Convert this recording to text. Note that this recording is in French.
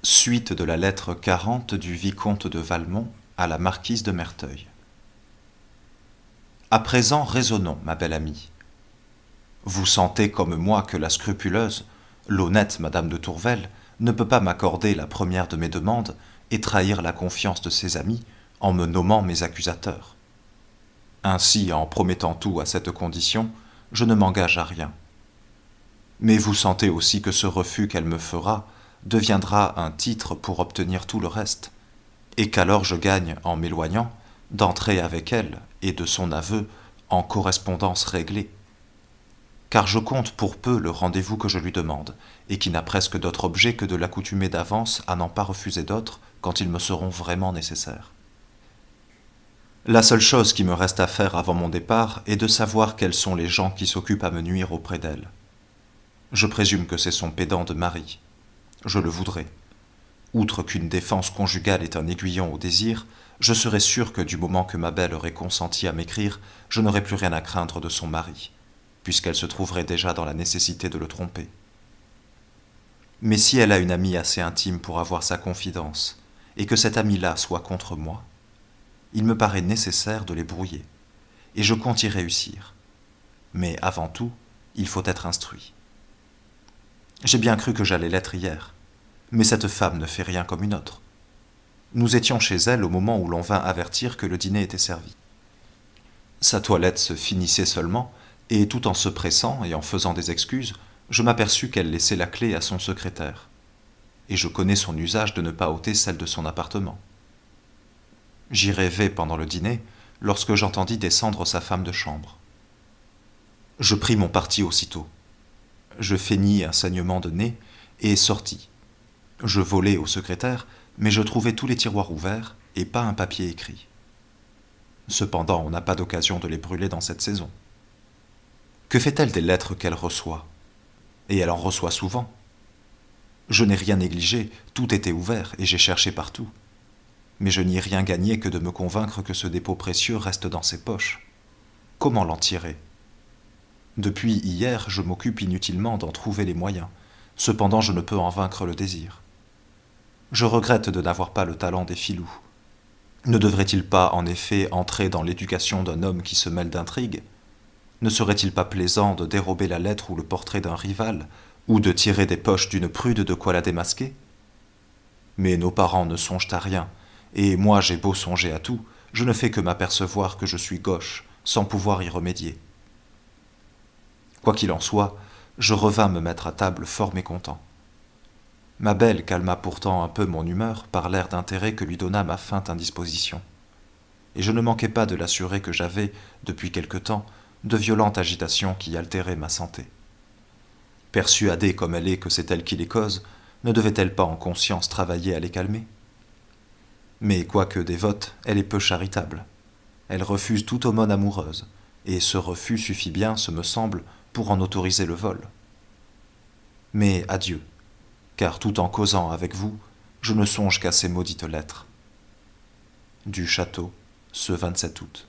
Suite de la lettre 40 du vicomte de Valmont à la marquise de Merteuil. À présent, raisonnons, ma belle amie. Vous sentez comme moi que la scrupuleuse, l'honnête madame de Tourvel, ne peut pas m'accorder la première de mes demandes et trahir la confiance de ses amis en me nommant mes accusateurs. Ainsi, en promettant tout à cette condition, je ne m'engage à rien. Mais vous sentez aussi que ce refus qu'elle me fera deviendra un titre pour obtenir tout le reste, et qu'alors je gagne, en m'éloignant, d'entrer avec elle et de son aveu en correspondance réglée. Car je compte pour peu le rendez-vous que je lui demande, et qui n'a presque d'autre objet que de l'accoutumer d'avance à n'en pas refuser d'autres quand ils me seront vraiment nécessaires. La seule chose qui me reste à faire avant mon départ est de savoir quels sont les gens qui s'occupent à me nuire auprès d'elle. Je présume que c'est son pédant de mari. Je le voudrais. Outre qu'une défense conjugale est un aiguillon au désir, je serais sûr que du moment que ma belle aurait consenti à m'écrire, je n'aurais plus rien à craindre de son mari, puisqu'elle se trouverait déjà dans la nécessité de le tromper. Mais si elle a une amie assez intime pour avoir sa confidence, et que cette amie-là soit contre moi, il me paraît nécessaire de les brouiller, et je compte y réussir. Mais avant tout, il faut être instruit. J'ai bien cru que j'allais l'être hier, mais cette femme ne fait rien comme une autre. Nous étions chez elle au moment où l'on vint avertir que le dîner était servi. Sa toilette se finissait seulement, et tout en se pressant et en faisant des excuses, je m'aperçus qu'elle laissait la clé à son secrétaire. Et je connais son usage de ne pas ôter celle de son appartement. J'y rêvais pendant le dîner, lorsque j'entendis descendre sa femme de chambre. Je pris mon parti aussitôt. Je feignis un saignement de nez et sortis. Je volai au secrétaire, mais je trouvai tous les tiroirs ouverts et pas un papier écrit. Cependant, on n'a pas d'occasion de les brûler dans cette saison. Que fait-elle des lettres qu'elle reçoit? Et elle en reçoit souvent. Je n'ai rien négligé, tout était ouvert et j'ai cherché partout. Mais je n'y ai rien gagné que de me convaincre que ce dépôt précieux reste dans ses poches. Comment l'en tirer? Depuis hier, je m'occupe inutilement d'en trouver les moyens. Cependant, je ne peux en vaincre le désir. Je regrette de n'avoir pas le talent des filous. Ne devrait-il pas, en effet, entrer dans l'éducation d'un homme qui se mêle d'intrigues? Ne serait-il pas plaisant de dérober la lettre ou le portrait d'un rival, ou de tirer des poches d'une prude de quoi la démasquer? Mais nos parents ne songent à rien, et moi j'ai beau songer à tout, je ne fais que m'apercevoir que je suis gauche, sans pouvoir y remédier. Quoi qu'il en soit, je revins me mettre à table fort mécontent. Ma belle calma pourtant un peu mon humeur par l'air d'intérêt que lui donna ma feinte indisposition. Et je ne manquai pas de l'assurer que j'avais, depuis quelque temps, de violentes agitations qui altéraient ma santé. Persuadée comme elle est que c'est elle qui les cause, ne devait-elle pas en conscience travailler à les calmer? Mais quoique dévote, elle est peu charitable. Elle refuse toute aumône amoureuse, et ce refus suffit bien, ce me semble, pour en autoriser le vol. Mais adieu, car tout en causant avec vous, je ne songe qu'à ces maudites lettres. Du château, ce 27 août.